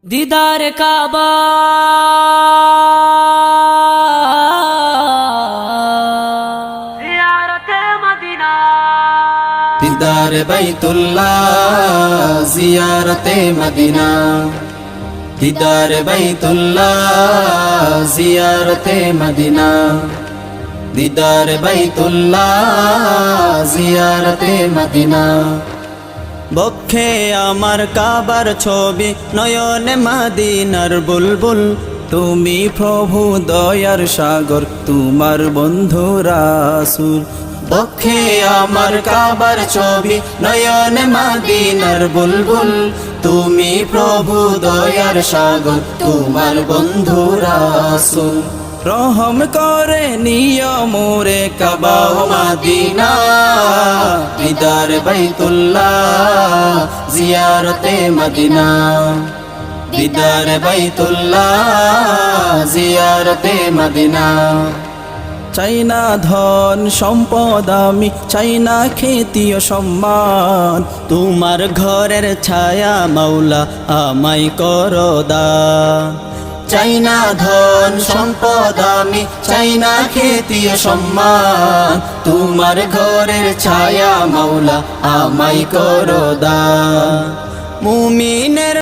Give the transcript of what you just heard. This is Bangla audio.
दीदार काबा ज़ियारते मदीना दीदार बैतुल्लाह ज़ियारते मदीना दीदार बैतुल्लाह ज़ियारते मदीना दीदार बैतुल्लाह ज़ियारते मदीना বক্ষে আমার কাবার ছবি নয়নে মদিনার বুলবুল তুমি প্রভু দয়ার সাগর তোমার বন্ধু রাসূল বক্ষে আমার কাবার ছবি নয়নে মদিনার বুলবুল তুমি প্রভু দয়ার সাগর তোমার বন্ধু রাসূল রহম করে নিয় মোরে কাবা ও মদিনা দীদার বাইতুল্লাহ জিয়ারতে মদিনা দীদার বাইতুল্লাহ জিয়ারতে মদিনা চাই না ধন সম্পদ আমি চাই না খ্যাতি ও সম্মান তোমার ঘরের ছায়া মাওলা আমায় করো দান চাই না ধন সম্পদ আমি চাই না খ্যাতি ও সম্মান তোমার ঘরের ছায়া মাওলা আমায় করো দান মুমিনের